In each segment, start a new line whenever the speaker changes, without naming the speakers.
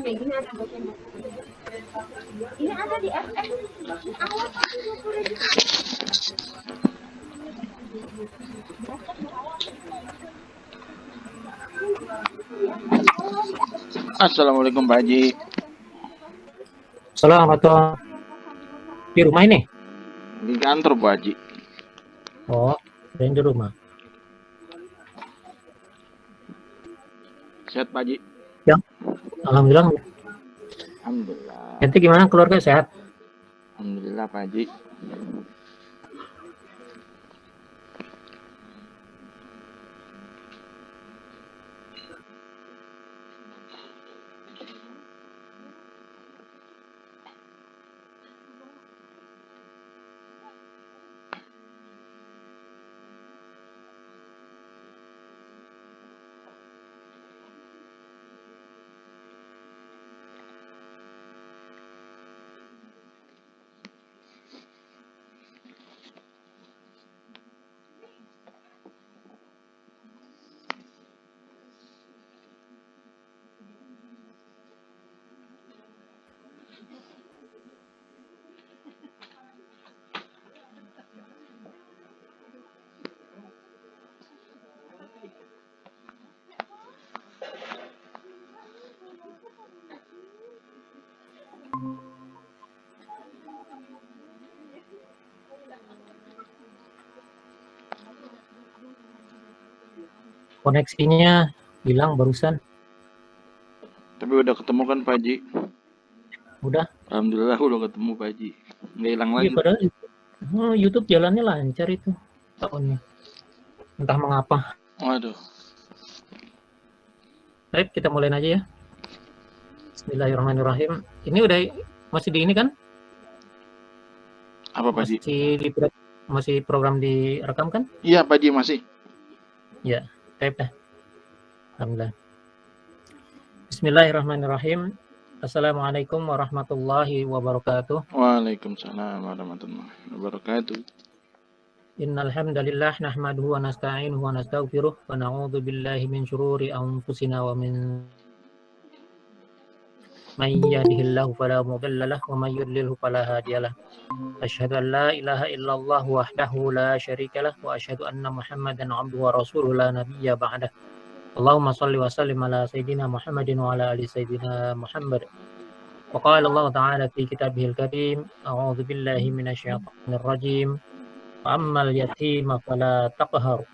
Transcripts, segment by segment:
Ini ada di FX. Awal 20 ribu.
Assalamualaikum Pak Haji.
Assalamualaikum. Di rumah ini?
Di kantor Pak Haji.
Oh, saya di rumah.
Sehat Pak Haji?
Ya, alhamdulillah.
Alhamdulillah.
Nanti gimana, keluarga sehat?
Alhamdulillah Pak Haji.
Koneksinya hilang barusan.
Tapi udah ketemu kan Pak Haji?
Udah?
Alhamdulillah udah ketemu Pak Haji. Nggak hilang lagi.
Iya, padahal YouTube jalannya lancar itu tahunnya. Entah mengapa.
Waduh.
Baik, kita mulai aja ya. Bismillahirrahmanirrahim. Ini udah masih di ini kan?
Apa Pak Haji?
Masih program direkam kan?
Iya Pak Haji masih.
Ya, type dah. Alhamdulillah. Bismillahirrahmanirrahim. Assalamualaikum warahmatullahi wabarakatuh.
Waalaikumsalam warahmatullahi wabarakatuh.
Innal hamdalillah nahmaduhu wa nasta'inuhu wa nastaghfiruh wa na'udzu billahi min syururi anfusina wa min may yahdihillahu fala mudilla lahu wa may yudlilhu fala hadiyalah. Asyhadu an la ilaha illallah wahdahu la syarika lah wa asyhadu anna Muhammadan 'abduhu wa rasuluhu la nabiyya ba'dah. Allahumma shalli wa sallim ala sayyidina Muhammadin wa ala ali sayyidina Muhammad. Wa qala Allah ta'ala fi kitabihil karim, a'udzu billahi minasyaitonir rajim. Wa ammal yatima fala taqhar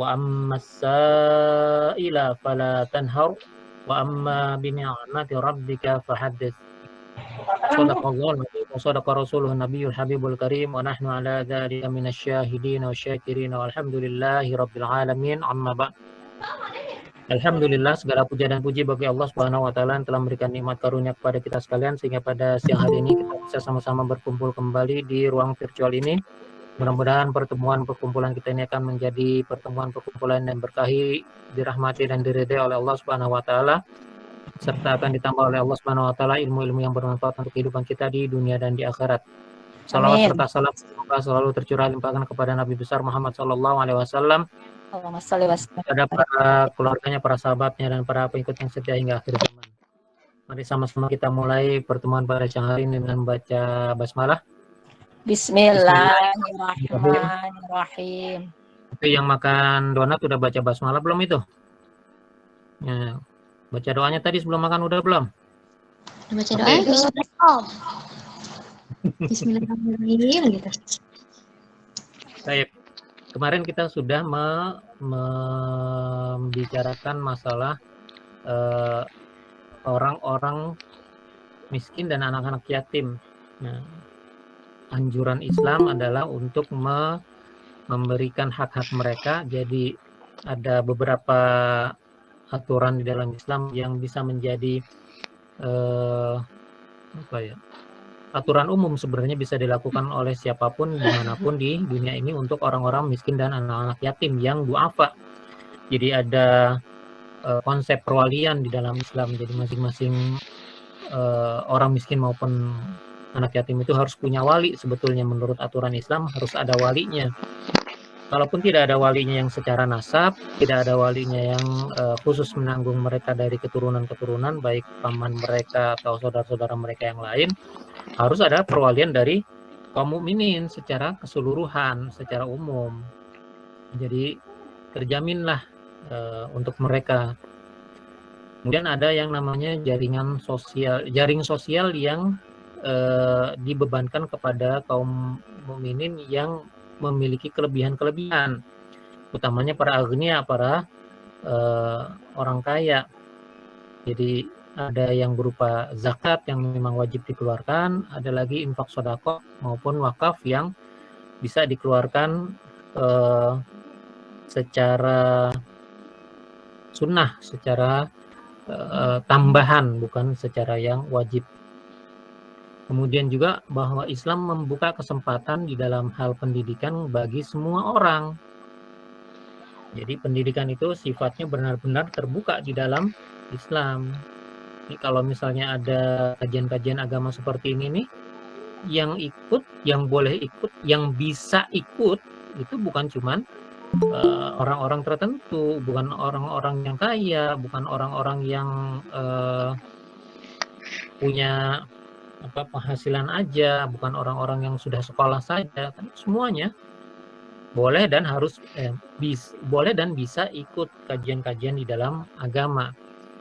wa ammas sa'ila fala tanhar wa amma bi ni'mati rabbika fahaddits. Shadaqallahu wa shadaqa rasuluhu nabiyul habibul karim wa nahnu ala dzalika minasyahidin wasyakirin walhamdulillahi rabbil alamin amma ba'd. Alhamdulillah, segala puja dan puji bagi Allah Subhanahu wa taala yang telah memberikan nikmat karunia kepada kita sekalian sehingga pada siang hari ini kita bisa sama-sama berkumpul kembali di ruang virtual ini. Mudah-mudahan perkumpulan kita ini akan menjadi perkumpulan yang berkahi, dirahmati dan diridai oleh Allah Subhanahu wa taala, serta akan ditambah oleh Allah Subhanahu wa taala ilmu-ilmu yang bermanfaat untuk kehidupan kita di dunia dan di akhirat. Salawat serta salam semoga selalu tercurah limpahkan kepada Nabi besar Muhammad sallallahu alaihi wasallam, kepada para keluarganya, para sahabatnya, dan para pengikut yang setia hingga akhir zaman. Mari sama-sama kita mulai pertemuan pada siang hari ini dengan membaca basmalah.
Bismillahirrahmanirrahim.
Tapi yang makan donat udah baca basmalah belum itu? Ya, baca doanya tadi sebelum makan udah belum?
Baca doanya Bismillahirrahmanirrahim gitu.
Baik. Kemarin kita sudah membicarakan masalah orang-orang miskin dan anak-anak yatim. Nah, anjuran Islam adalah untuk memberikan hak-hak mereka. Jadi ada beberapa aturan di dalam Islam yang bisa menjadi aturan umum, sebenarnya bisa dilakukan oleh siapapun dimanapun di dunia ini untuk orang-orang miskin dan anak-anak yatim yang du'afa. Jadi ada konsep perwalian di dalam Islam. Jadi masing-masing orang miskin maupun anak yatim itu harus punya wali. Sebetulnya menurut aturan Islam harus ada walinya. kalaupun tidak ada walinya yang secara nasab, tidak ada walinya yang khusus menanggung mereka dari keturunan-keturunan, baik paman mereka atau saudara-saudara mereka yang lain, harus ada perwalian dari kaum mukminin secara keseluruhan, secara umum. Jadi terjaminlah untuk mereka. Kemudian ada yang namanya jaring sosial yang dibebankan kepada kaum mukminin yang memiliki kelebihan-kelebihan, utamanya para agnia, para orang kaya. Jadi ada yang berupa zakat yang memang wajib dikeluarkan, ada lagi infak sedekah maupun wakaf yang bisa dikeluarkan secara sunnah, secara tambahan, bukan secara yang wajib. Kemudian juga bahwa Islam membuka kesempatan di dalam hal pendidikan bagi semua orang. Jadi pendidikan itu sifatnya benar-benar terbuka di dalam Islam. Jadi kalau misalnya ada kajian-kajian agama seperti ini nih, yang ikut, yang boleh ikut, yang bisa ikut, itu bukan cuman orang-orang tertentu, bukan orang-orang yang kaya, bukan orang-orang yang punya penghasilan aja, bukan orang-orang yang sudah sekolah saja, tapi semuanya boleh dan boleh dan bisa ikut kajian-kajian di dalam agama.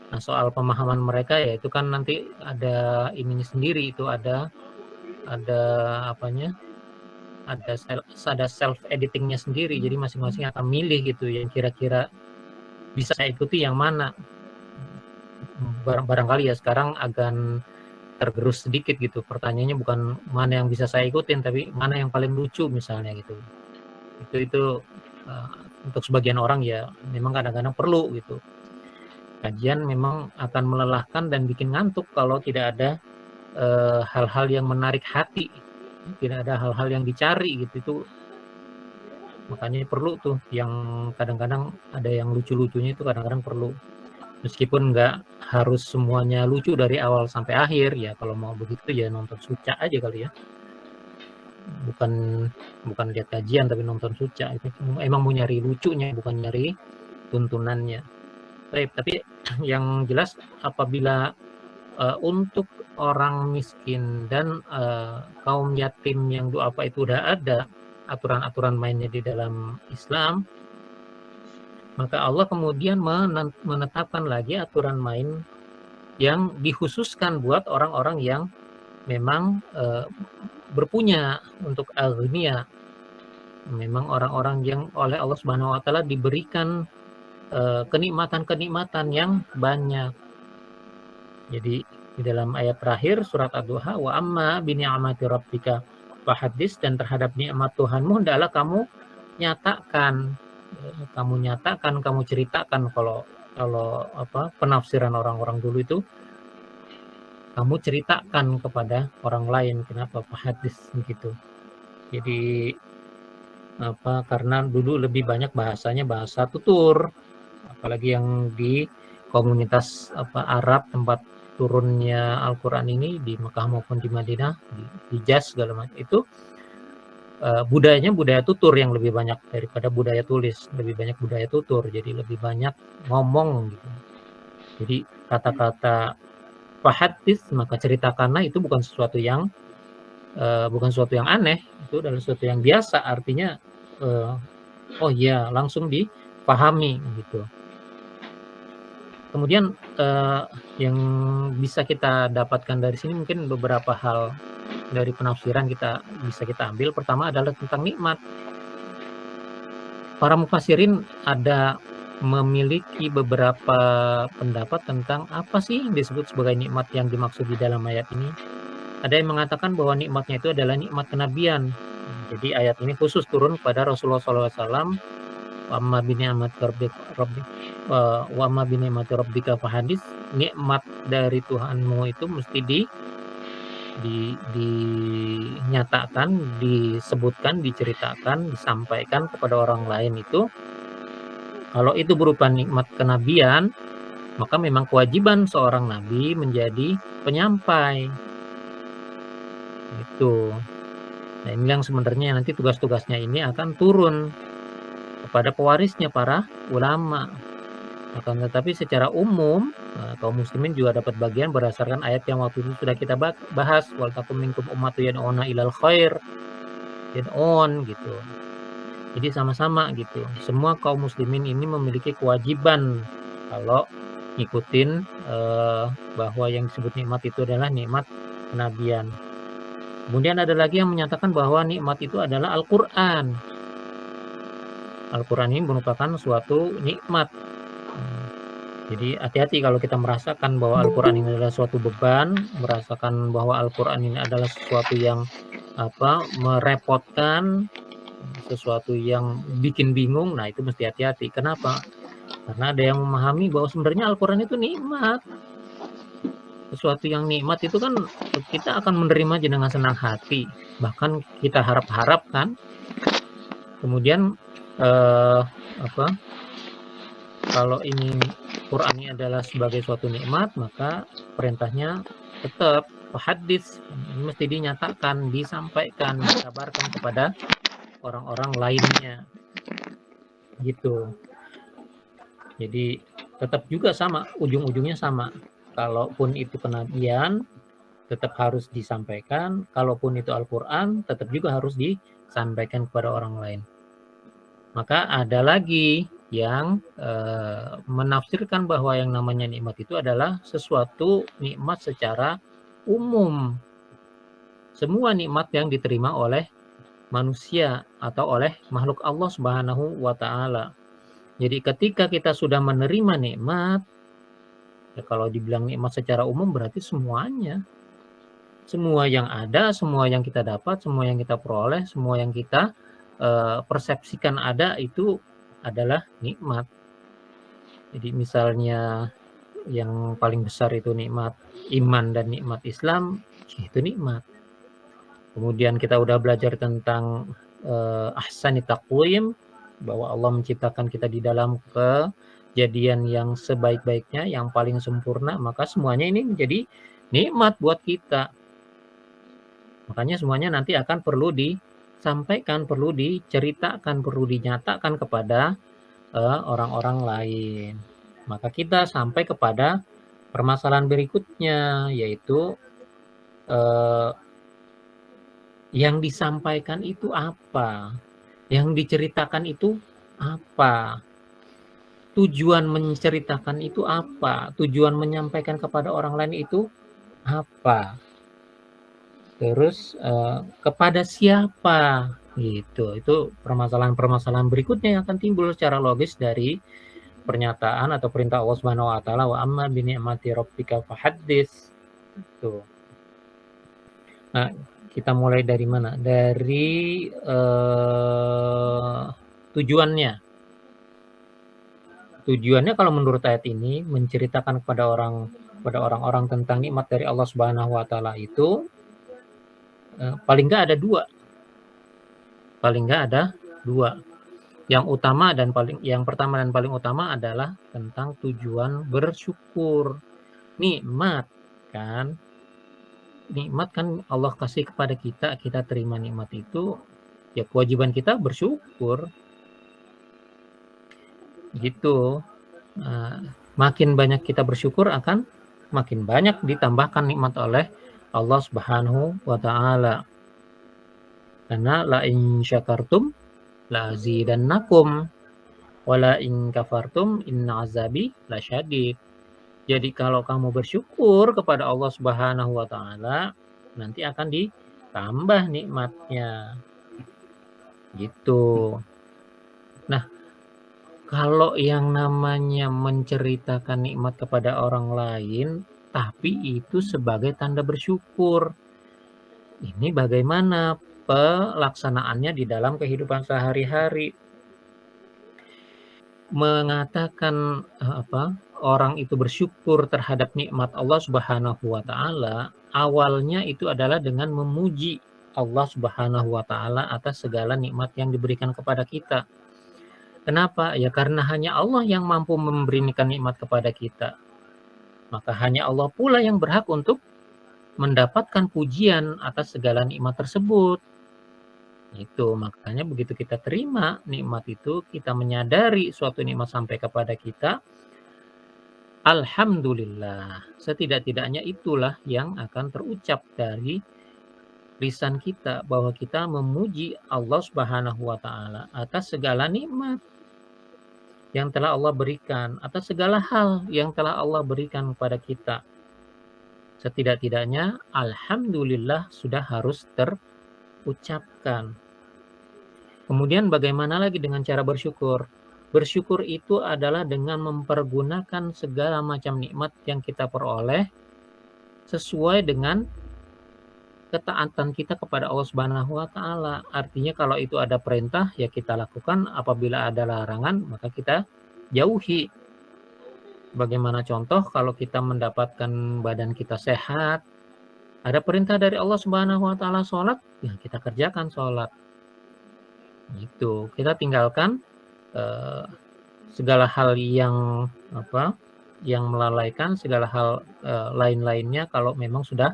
Nah, soal pemahaman mereka ya itu kan nanti ada ininya sendiri, itu ada apanya? Ada self editingnya sendiri, jadi masing-masing akan milih gitu yang kira-kira bisa saya ikuti yang mana. Barangkali ya sekarang agak tergerus sedikit gitu, pertanyaannya bukan mana yang bisa saya ikutin, tapi mana yang paling lucu misalnya gitu. Itu untuk sebagian orang ya memang kadang-kadang perlu gitu. Kajian memang akan melelahkan dan bikin ngantuk kalau tidak ada hal-hal yang menarik hati, tidak ada hal-hal yang dicari gitu. Itu makanya perlu tuh yang kadang-kadang ada yang lucu-lucunya, itu kadang-kadang perlu, meskipun nggak harus semuanya lucu dari awal sampai akhir ya. Kalau mau begitu ya nonton Suca aja kali ya, bukan lihat kajian tapi nonton Suca. Itu emang mau nyari lucunya, bukan nyari tuntunannya. Tapi yang jelas apabila untuk orang miskin dan kaum yatim yang duafa itu udah ada aturan-aturan mainnya di dalam Islam, maka Allah kemudian menetapkan lagi aturan main yang dikhususkan buat orang-orang yang memang berpunya, untuk agnia, memang orang-orang yang oleh Allah Subhanahu wa taala diberikan kenikmatan-kenikmatan yang banyak. Jadi di dalam ayat terakhir surat Ad-Duha, wa amma bi ni'mati rabbika fahadits, dan terhadap nikmat Tuhanmu hendaklah kamu nyatakan, kamu ceritakan. Kalau penafsiran orang-orang dulu itu kamu ceritakan kepada orang lain. Kenapa fahadits begitu? Jadi karena dulu lebih banyak bahasanya bahasa tutur, apalagi yang di komunitas Arab tempat turunnya Al-Quran ini, di Mekah maupun di Madinah, di Hijaz segala macam, itu budayanya budaya tutur yang lebih banyak daripada budaya tulis, lebih banyak budaya tutur, jadi lebih banyak ngomong gitu. Jadi kata-kata fahadits, maka ceritakanlah, itu bukan sesuatu yang aneh, itu adalah sesuatu yang biasa, artinya oh iya, langsung dipahami gitu. Kemudian yang bisa kita dapatkan dari sini mungkin beberapa hal dari penafsiran bisa kita ambil. Pertama adalah tentang nikmat. Para mufassirin ada memiliki beberapa pendapat tentang apa sih yang disebut sebagai nikmat yang dimaksud di dalam ayat ini. Ada yang mengatakan bahwa nikmatnya itu adalah nikmat kenabian. Jadi ayat ini khusus turun kepada Rasulullah SAW. Wa amma bi ni'mati rabbika fahadits, nikmat dari Tuhanmu itu mesti dinyatakan, disebutkan, diceritakan, disampaikan kepada orang lain. Itu kalau itu berupa nikmat kenabian, maka memang kewajiban seorang nabi menjadi penyampai. Itu. Nah, ini yang sebenarnya nanti tugas-tugasnya ini akan turun kepada pewarisnya, para ulama. Akan tetapi secara umum, kaum muslimin juga dapat bagian berdasarkan ayat yang waktu itu sudah kita bahas, wal takum minkum ummatun yad'una ilal khair, yad'un gitu. Jadi sama-sama gitu. Semua kaum muslimin ini memiliki kewajiban kalau ngikutin bahwa yang disebut nikmat itu adalah nikmat kenabian. Kemudian ada lagi yang menyatakan bahwa nikmat itu adalah Al-Quran. Al-Quran ini merupakan suatu nikmat. Jadi hati-hati kalau kita merasakan bahwa Al-Quran ini adalah suatu beban, merasakan bahwa Al-Quran ini adalah sesuatu yang merepotkan, sesuatu yang bikin bingung. Nah, itu mesti hati-hati. Kenapa? Karena ada yang memahami bahwa sebenarnya Al-Quran itu nikmat. Sesuatu yang nikmat itu kan kita akan menerima dengan senang hati. Bahkan kita harap-harap kan. Kemudian kalau ini Quran ini adalah sebagai suatu nikmat, maka perintahnya tetap hadis, ini mesti dinyatakan, disampaikan, dikabarkan kepada orang-orang lainnya. Gitu. Jadi tetap juga sama, ujung-ujungnya sama. Kalaupun itu kenabian, tetap harus disampaikan. Kalaupun itu Al-Quran, tetap juga harus disampaikan kepada orang lain. Maka ada lagi yang menafsirkan bahwa yang namanya nikmat itu adalah sesuatu nikmat secara umum. Semua nikmat yang diterima oleh manusia atau oleh makhluk Allah Subhanahu wa Ta'ala. Jadi ketika kita sudah menerima nikmat, ya kalau dibilang nikmat secara umum berarti semuanya. Semua yang ada, semua yang kita dapat, semua yang kita peroleh, semua yang kita persepsikan ada itu adalah nikmat. Jadi misalnya yang paling besar itu nikmat iman dan nikmat Islam, itu nikmat. Kemudian kita udah belajar tentang ahsani taqwim, bahwa Allah menciptakan kita di dalam kejadian yang sebaik-baiknya, yang paling sempurna, maka semuanya ini menjadi nikmat buat kita. Makanya semuanya nanti akan perlu disampaikan, perlu diceritakan, perlu dinyatakan kepada orang-orang lain. Maka kita sampai kepada permasalahan berikutnya, yaitu yang disampaikan itu apa? Yang diceritakan itu apa? Tujuan menceritakan itu apa? Tujuan menyampaikan kepada orang lain itu apa? Terus kepada siapa? Gitu. Itu permasalahan-permasalahan berikutnya yang akan timbul secara logis dari pernyataan atau perintah Allah Subhanahu wa Ta'ala, wa amma bi ni'mati rabbika fahaddits. Tuh. Nah, kita mulai dari mana? Dari tujuannya. Tujuannya kalau menurut ayat ini menceritakan kepada orang-orang tentang nikmat dari Allah Subhanahu wa Ta'ala itu paling enggak ada dua. Paling enggak ada dua. Yang utama dan yang pertama dan paling utama adalah tentang tujuan bersyukur. Nikmat kan? Nikmat kan Allah kasih kepada kita, kita terima nikmat itu, ya kewajiban kita bersyukur. Gitu. Makin banyak kita bersyukur akan makin banyak ditambahkan nikmat oleh Allah Subhanahu wa Ta'ala. Karena la in syakartum la azidannakum wala in kafartum inna azabi lasyadid. Jadi kalau kamu bersyukur kepada Allah Subhanahu wa Ta'ala, nanti akan ditambah nikmatnya. Gitu. Nah, kalau yang namanya menceritakan nikmat kepada orang lain, tapi itu sebagai tanda bersyukur, ini bagaimana pelaksanaannya di dalam kehidupan sehari-hari? Mengatakan orang itu bersyukur terhadap nikmat Allah Subhanahu wa Ta'ala, awalnya itu adalah dengan memuji Allah Subhanahu wa Ta'ala atas segala nikmat yang diberikan kepada kita. Kenapa? Ya karena hanya Allah yang mampu memberikan nikmat kepada kita. Maka hanya Allah pula yang berhak untuk mendapatkan pujian atas segala nikmat tersebut. Itu makanya begitu kita terima nikmat itu, kita menyadari suatu nikmat sampai kepada kita, alhamdulillah. Setidak-tidaknya itulah yang akan terucap dari lisan kita bahwa kita memuji Allah Subhanahu wa taala atas segala nikmat yang telah Allah berikan, atas segala hal yang telah Allah berikan kepada kita. Setidak-tidaknya alhamdulillah sudah harus terucapkan. Kemudian bagaimana lagi dengan cara bersyukur? Bersyukur itu adalah dengan mempergunakan segala macam nikmat yang kita peroleh sesuai dengan ketaatan kita kepada Allah Subhanahu wa taala. Artinya kalau itu ada perintah ya kita lakukan, apabila ada larangan maka kita jauhi. Bagaimana contoh kalau kita mendapatkan badan kita sehat, ada perintah dari Allah Subhanahu wa taala sholat, ya kita kerjakan sholat. Gitu. Kita tinggalkan segala hal yang melalaikan, segala hal lain-lainnya. Kalau memang sudah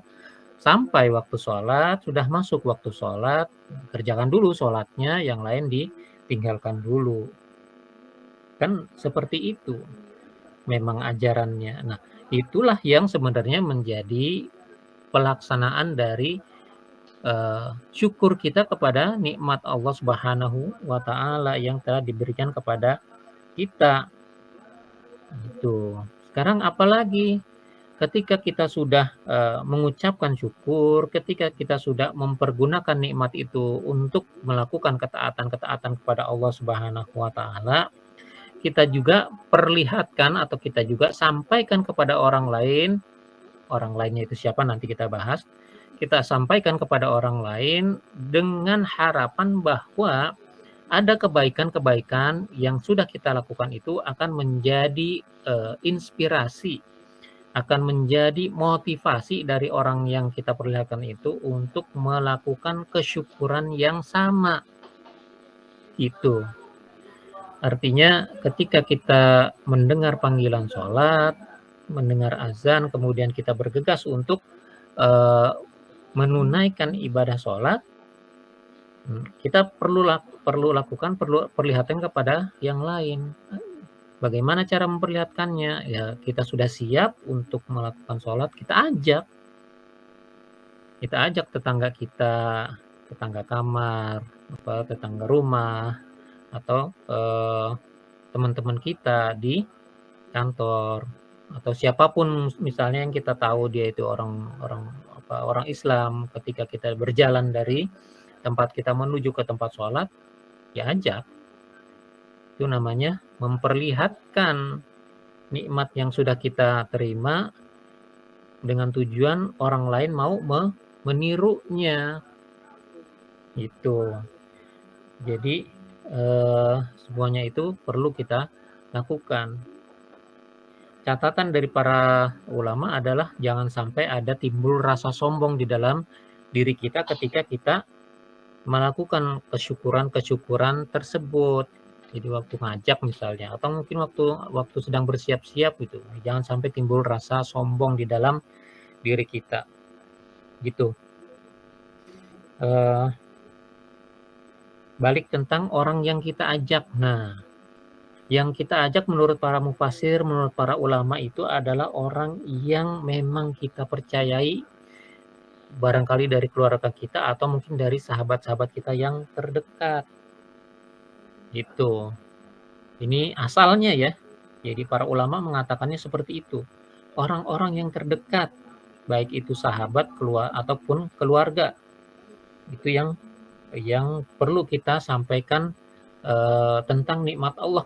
sampai waktu sholat, sudah masuk waktu sholat, kerjakan dulu sholatnya, yang lain ditinggalkan dulu. Kan seperti itu memang ajarannya. Nah, itulah yang sebenarnya menjadi pelaksanaan dari syukur kita kepada nikmat Allah Subhanahu wa taala yang telah diberikan kepada kita. Itu. Sekarang apalagi ketika kita sudah mengucapkan syukur, ketika kita sudah mempergunakan nikmat itu untuk melakukan ketaatan-ketaatan kepada Allah Subhanahu wa taala, kita juga perlihatkan atau kita juga sampaikan kepada orang lain. Orang lainnya itu siapa nanti kita bahas. Kita sampaikan kepada orang lain dengan harapan bahwa ada kebaikan-kebaikan yang sudah kita lakukan itu akan menjadi inspirasi, akan menjadi motivasi dari orang yang kita perlihatkan itu untuk melakukan kesyukuran yang sama. Itu. Artinya ketika kita mendengar panggilan sholat, mendengar azan, kemudian kita bergegas untuk menunaikan ibadah sholat, kita perlu perlihatkan kepada yang lain. Bagaimana cara memperlihatkannya? Ya, kita sudah siap untuk melakukan sholat, kita ajak tetangga kita, tetangga kamar, tetangga rumah, atau teman-teman kita di kantor, atau siapapun misalnya yang kita tahu dia itu orang Islam. Ketika kita berjalan dari tempat kita menuju ke tempat sholat, ya ajak. Itu namanya memperlihatkan nikmat yang sudah kita terima dengan tujuan orang lain mau menirunya. Itu. Jadi semuanya itu perlu kita lakukan. Catatan dari para ulama adalah jangan sampai ada timbul rasa sombong di dalam diri kita ketika kita melakukan kesyukuran tersebut. Jadi waktu ngajak misalnya, atau mungkin waktu sedang bersiap-siap gitu, jangan sampai timbul rasa sombong di dalam diri kita. Gitu. Balik tentang orang yang kita ajak. Nah, yang kita ajak menurut para mufasir, menurut para ulama itu adalah orang yang memang kita percayai, barangkali dari keluarga kita atau mungkin dari sahabat-sahabat kita yang terdekat. Gitu. Ini asalnya ya. Jadi para ulama mengatakannya seperti itu. Orang-orang yang terdekat, baik itu sahabat, ataupun keluarga. Itu yang perlu kita sampaikan tentang nikmat Allah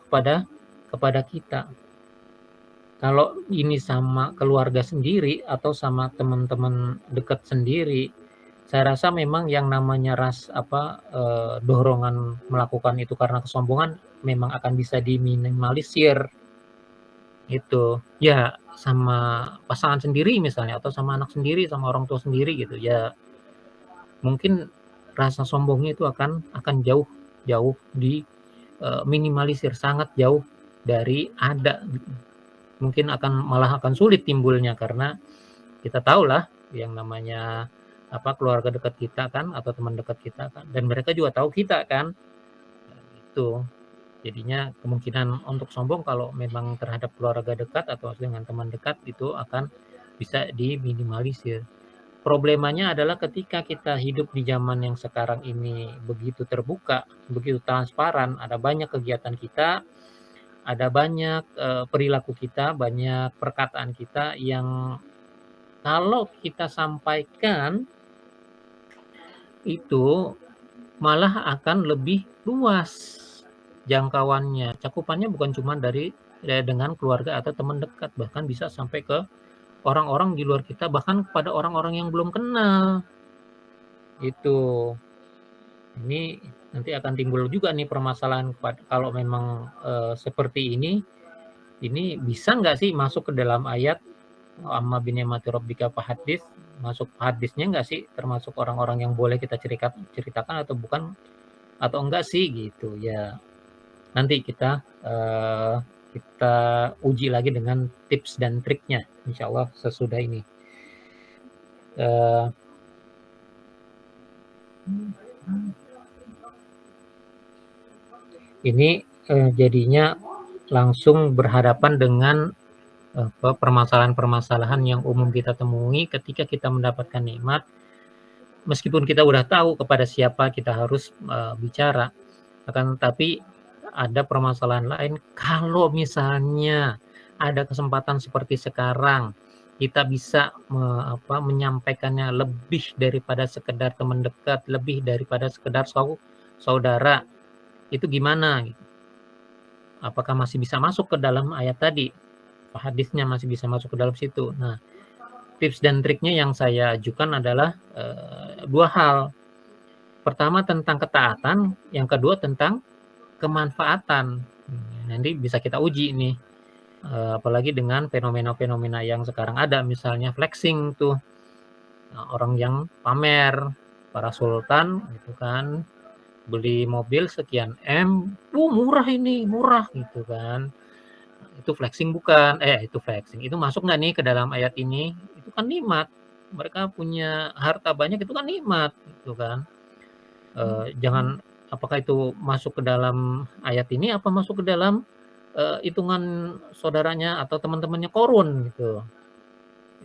kepada kita. Kalau ini sama keluarga sendiri atau sama teman-teman dekat sendiri, saya rasa memang yang namanya dorongan melakukan itu karena kesombongan memang akan bisa diminimalisir. Itu ya sama pasangan sendiri misalnya, atau sama anak sendiri, sama orang tua sendiri gitu ya, mungkin rasa sombongnya itu akan jauh minimalisir, sangat jauh dari ada. Mungkin malah akan sulit timbulnya, karena kita tahulah yang namanya keluarga dekat kita kan atau teman dekat kita kan, dan mereka juga tahu kita kan. Itu jadinya kemungkinan untuk sombong kalau memang terhadap keluarga dekat atau dengan teman dekat itu akan bisa diminimalisir. Problemanya adalah ketika kita hidup di zaman yang sekarang ini begitu terbuka, begitu transparan, ada banyak kegiatan kita, ada banyak perilaku kita, banyak perkataan kita yang kalau kita sampaikan itu malah akan lebih luas jangkauannya, cakupannya bukan cuma dari dengan keluarga atau teman dekat, bahkan bisa sampai ke orang-orang di luar kita, bahkan kepada orang-orang yang belum kenal. Itu. Ini nanti akan timbul juga nih permasalahan kalau memang seperti ini bisa nggak sih masuk ke dalam ayat amma bi ni'mati rabbika fahaddits, masuk hadisnya nggak sih, termasuk orang-orang yang boleh kita ceritakan atau bukan, atau enggak sih gitu ya. Nanti kita uji lagi dengan tips dan triknya insya Allah sesudah ini. Ini jadinya langsung berhadapan dengan permasalahan-permasalahan yang umum kita temui ketika kita mendapatkan nikmat. Meskipun kita udah tahu kepada siapa kita harus bicara, akan tetapi ada permasalahan lain. Kalau misalnya ada kesempatan seperti sekarang, kita bisa menyampaikannya lebih daripada sekedar teman dekat, lebih daripada sekedar saudara, itu gimana? Apakah masih bisa masuk ke dalam ayat tadi? Hadisnya masih bisa masuk ke dalam situ. Nah, tips dan triknya yang saya ajukan adalah dua hal. Pertama tentang ketaatan, yang kedua tentang kemanfaatan. Nanti bisa kita uji nih, apalagi dengan fenomena-fenomena yang sekarang ada, misalnya flexing tuh, orang yang pamer, para sultan gitu kan, beli mobil sekian M, murah ini, murah gitu kan. Itu flexing bukan? Itu flexing. Itu masuk nggak nih ke dalam ayat ini? Itu kan nikmat. Mereka punya harta banyak, itu kan nikmat, gitu kan. Jangan, apakah itu masuk ke dalam ayat ini, apa masuk ke dalam hitungan saudaranya atau teman-temannya Korun gitu.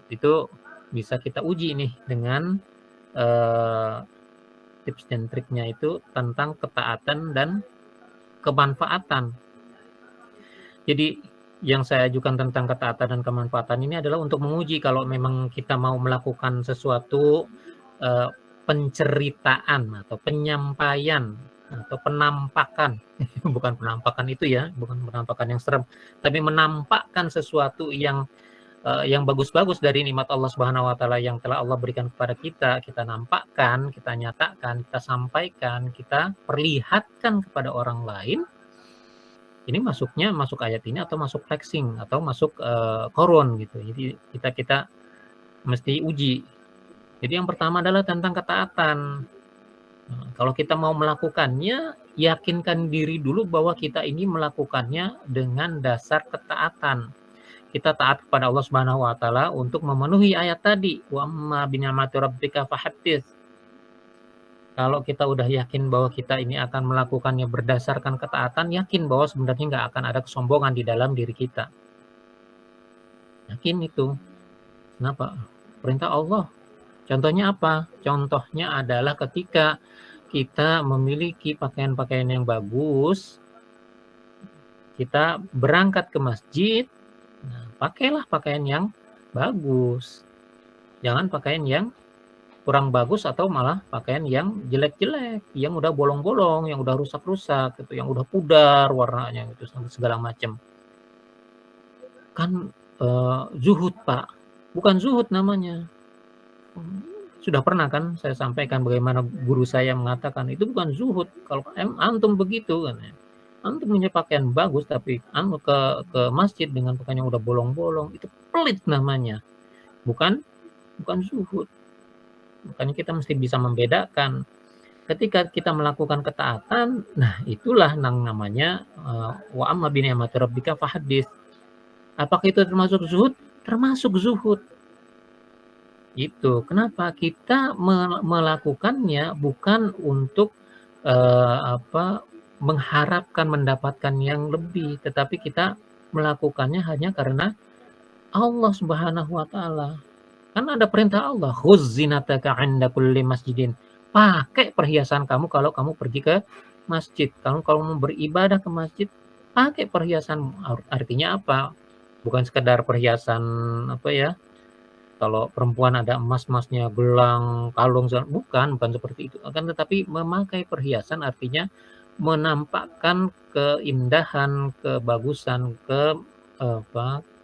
Itu bisa kita uji nih dengan tips dan triknya itu tentang ketaatan dan kemanfaatan. Jadi yang saya ajukan tentang ketaatan dan kemanfaatan ini adalah untuk menguji kalau memang kita mau melakukan sesuatu penceritaan atau penyampaian atau penampakan, bukan penampakan itu ya, bukan penampakan yang serem, tapi menampakkan sesuatu yang bagus-bagus dari nikmat Allah Subhanahu wa taala yang telah Allah berikan kepada kita nampakkan, kita nyatakan, kita sampaikan, kita perlihatkan kepada orang lain. Ini masuk ayat ini atau masuk flexing atau masuk koron gitu. Jadi kita mesti uji. Jadi yang pertama adalah tentang ketaatan. Nah, kalau kita mau melakukannya, yakinkan diri dulu bahwa kita ini melakukannya dengan dasar ketaatan. Kita taat kepada Allah Subhanahu wa taala untuk memenuhi ayat tadi, wa amma bi ni'mati rabbika fahaddits. Kalau kita udah yakin bahwa kita ini akan melakukannya berdasarkan ketaatan, yakin bahwa sebenarnya nggak akan ada kesombongan di dalam diri kita. Yakin itu. Kenapa? Perintah Allah. Contohnya apa? Contohnya adalah ketika kita memiliki pakaian-pakaian yang bagus, kita berangkat ke masjid, nah, pakailah pakaian yang bagus. Jangan pakaian yang kurang bagus atau malah pakaian yang jelek-jelek, yang udah bolong-bolong, yang udah rusak-rusak, gitu, yang udah pudar warnanya, gitu, segala macam. Kan zuhud, Pak. Bukan zuhud namanya. Sudah pernah kan saya sampaikan bagaimana guru saya mengatakan itu bukan zuhud. Kalau antum begitu kan, antum punya pakaian bagus tapi ke masjid dengan pakaian yang udah bolong-bolong, itu pelit namanya. Bukan zuhud. Makanya kita mesti bisa membedakan. Ketika kita melakukan ketaatan, nah itulah namanya wa amma bi ni'mati rabbika fahaddits. Apakah itu termasuk zuhud? Termasuk zuhud. Itu. Kenapa? Kita melakukannya bukan untuk mengharapkan mendapatkan yang lebih, tetapi kita melakukannya hanya karena Allah Subhanahu wa taala. Kan ada perintah Allah, "Khudz zinataka 'inda kulli masjidin." Pakai perhiasan kamu kalau kamu pergi ke masjid. Kalau mau beribadah ke masjid, pakai perhiasan. Artinya apa? Bukan sekedar perhiasan apa ya, kalau perempuan ada emas-emasnya, gelang, kalung, bukan seperti itu. Akan tetapi memakai perhiasan artinya menampakkan keindahan, kebagusan,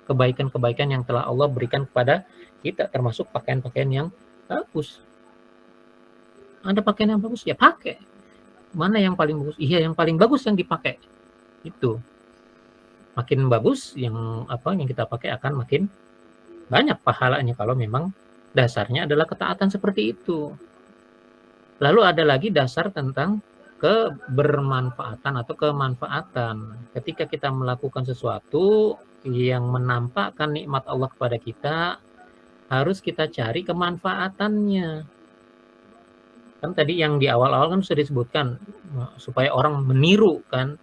kebaikan-kebaikan yang telah Allah berikan kepada kita, termasuk pakaian-pakaian yang bagus. Ada pakaian yang bagus, ya pakai. Mana yang paling bagus? Iya, yang paling bagus yang dipakai. Itu. Makin bagus yang kita pakai akan makin banyak pahalanya kalau memang dasarnya adalah ketaatan seperti itu. Lalu ada lagi dasar tentang kebermanfaatan atau kemanfaatan. Ketika kita melakukan sesuatu yang menampakkan nikmat Allah kepada kita, harus kita cari kemanfaatannya. Kan tadi yang di awal-awal kan sudah disebutkan supaya orang meniru kan.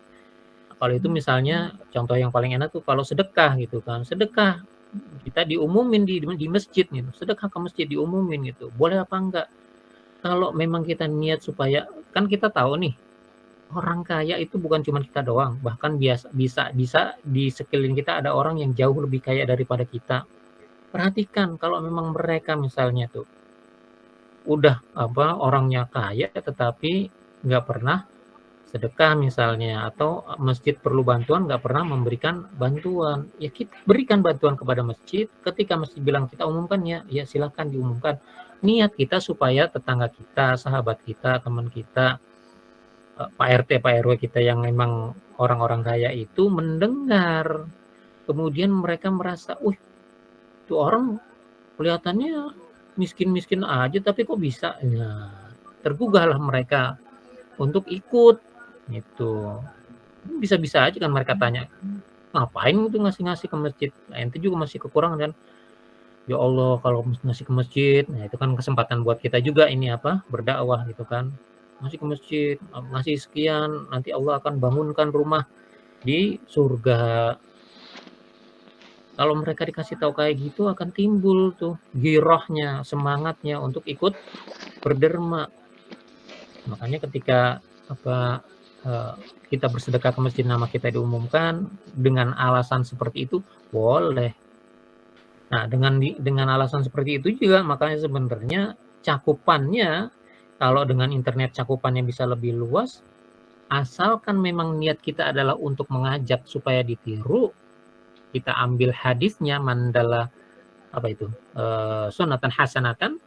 Kalau itu misalnya contoh yang paling enak tuh kalau sedekah gitu kan. Sedekah kita diumumin di masjid gitu. Sedekah ke masjid diumumin gitu. Boleh apa enggak? Kalau memang kita niat supaya, kan kita tahu nih orang kaya itu bukan cuma kita doang, bahkan bisa di sekeliling kita ada orang yang jauh lebih kaya daripada kita. Perhatikan kalau memang mereka misalnya tuh udah orangnya kaya tetapi nggak pernah sedekah misalnya, atau masjid perlu bantuan nggak pernah memberikan bantuan, ya kita berikan bantuan kepada masjid. Ketika masjid bilang kita umumkan, ya silakan diumumkan. Niat kita supaya tetangga kita, sahabat kita, teman kita, Pak RT, Pak RW kita yang memang orang-orang kaya itu mendengar, kemudian mereka merasa, itu orang kelihatannya miskin-miskin aja tapi kok bisa. Nah, tergugahlah mereka untuk ikut gitu. Bisa-bisa aja kan mereka tanya, ngapain itu ngasih-ngasih ke masjid? Nah, ente juga masih kekurangan kan? Ya Allah, kalau ngasih ke masjid, nah itu kan kesempatan buat kita juga ini berdakwah gitu kan. Ngasih ke masjid, ngasih sekian, nanti Allah akan bangunkan rumah di surga. Kalau mereka dikasih tahu kayak gitu akan timbul tuh girahnya, semangatnya untuk ikut berderma. Makanya ketika kita bersedekah ke masjid, nama kita diumumkan dengan alasan seperti itu, boleh. Nah, dengan alasan seperti itu juga makanya sebenarnya cakupannya, kalau dengan internet cakupannya bisa lebih luas, asalkan memang niat kita adalah untuk mengajak supaya ditiru, kita ambil hadisnya, mandala sunatan hasanatan,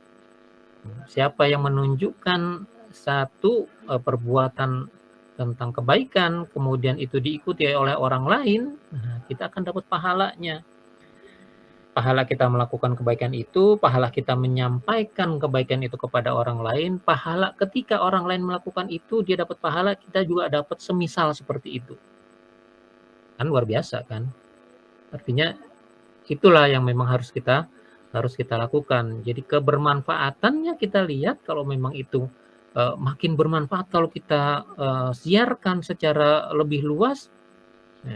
siapa yang menunjukkan satu perbuatan tentang kebaikan, kemudian itu diikuti oleh orang lain, nah, kita akan dapat pahalanya. Pahala kita melakukan kebaikan itu, pahala kita menyampaikan kebaikan itu kepada orang lain, pahala ketika orang lain melakukan itu, dia dapat pahala, kita juga dapat semisal seperti itu. Kan luar biasa kan? Artinya itulah yang memang harus kita lakukan. Jadi kebermanfaatannya kita lihat kalau memang itu makin bermanfaat kalau kita siarkan secara lebih luas,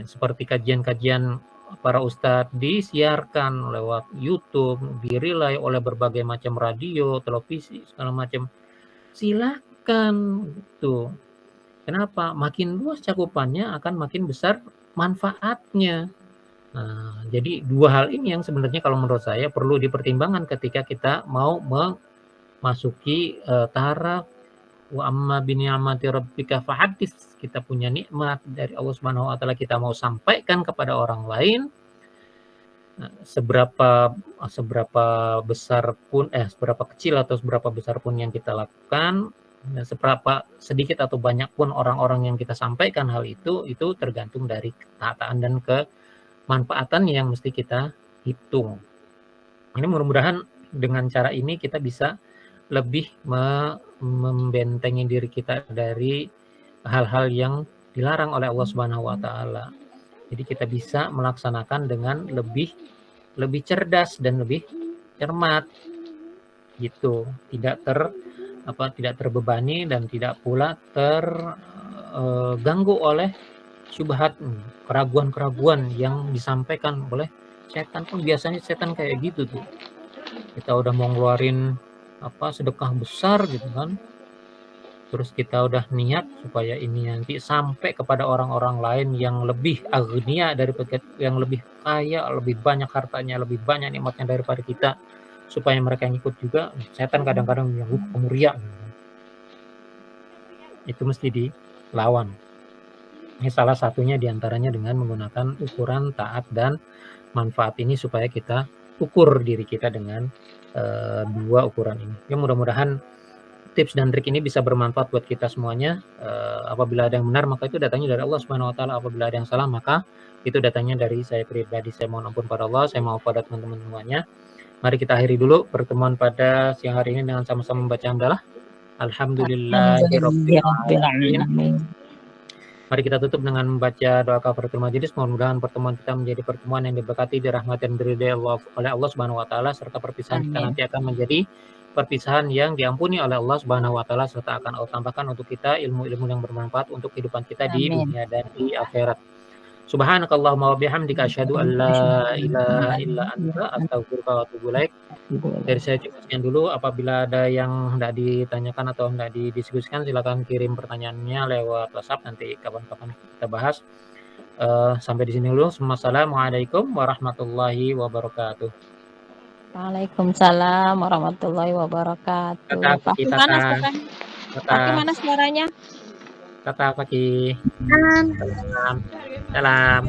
seperti kajian-kajian para ustadz disiarkan lewat YouTube, dirilai oleh berbagai macam radio, televisi, segala macam. Silakan gitu. Kenapa? Makin luas cakupannya akan makin besar manfaatnya. Nah, jadi dua hal ini yang sebenarnya kalau menurut saya perlu dipertimbangkan ketika kita mau memasuki taraf wa amma bi ni'mati rabbika fahadits. Kita punya nikmat dari Allah Subhanahu wa taala, kita mau sampaikan kepada orang lain. Nah, seberapa besar pun seberapa kecil atau seberapa besar pun yang kita lakukan, dan seberapa sedikit atau banyak pun orang-orang yang kita sampaikan hal itu tergantung dari ketaatan dan kemanfaatan yang mesti kita hitung. Ini mudah-mudahan dengan cara ini kita bisa lebih membentengi diri kita dari hal-hal yang dilarang oleh Allah Subhanahu wa taala. Jadi kita bisa melaksanakan dengan lebih cerdas dan lebih cermat. gitu, tidak terbebani dan tidak pula terganggu oleh syubhat, keraguan-keraguan yang disampaikan oleh setan. Pun biasanya setan kayak gitu tuh, kita udah mau ngeluarin sedekah besar gitu kan, terus kita udah niat supaya ini nanti sampai kepada orang-orang lain yang lebih agnia daripada, yang lebih kaya, lebih banyak hartanya, lebih banyak nikmatnya daripada kita, supaya mereka yang ikut juga. Setan kadang-kadang bilang, kamu riya. Itu mesti dilawan. Ini salah satunya diantaranya dengan menggunakan ukuran taat dan manfaat ini, supaya kita ukur diri kita dengan dua ukuran ini. Ya, mudah-mudahan tips dan trik ini bisa bermanfaat buat kita semuanya. Apabila ada yang benar, maka itu datangnya dari Allah Subhanahu wa taala. Apabila ada yang salah, maka itu datangnya dari saya pribadi. Saya mohon ampun pada Allah, saya mohon pada teman-teman semuanya. Mari kita akhiri dulu pertemuan pada siang hari ini dengan sama-sama membaca hamdalah. Alhamdulillahirabbil alamin. Mari kita tutup dengan membaca doa kafaratul majelis. Mudah-mudahan pertemuan kita menjadi pertemuan yang diberkati, dirahmati dan diridhai oleh Allah Subhanahu wa taala, serta perpisahan kita nanti akan menjadi perpisahan yang diampuni oleh Allah Subhanahu wa taala, serta akan Allah tambahkan untuk kita ilmu-ilmu yang bermanfaat untuk kehidupan kita di dunia dan di akhirat. Subhanakallahumma wa bihamdika asyhadu an la ilaha illa anta astaghfiruka wa atubu ilaik. Dari saya cukup sekian dulu. Apabila ada yang hendak ditanyakan atau hendak didiskusikan, silakan kirim pertanyaannya lewat WhatsApp, nanti kapan-kapan kita bahas. Sampai di sini dulu. Assalamualaikum warahmatullahi wabarakatuh.
Waalaikumsalam warahmatullahi wabarakatuh. Pak Ki mana suaranya? Pak Ki mana suaranya?
Kata Pak Ki.
Salam.
Salam.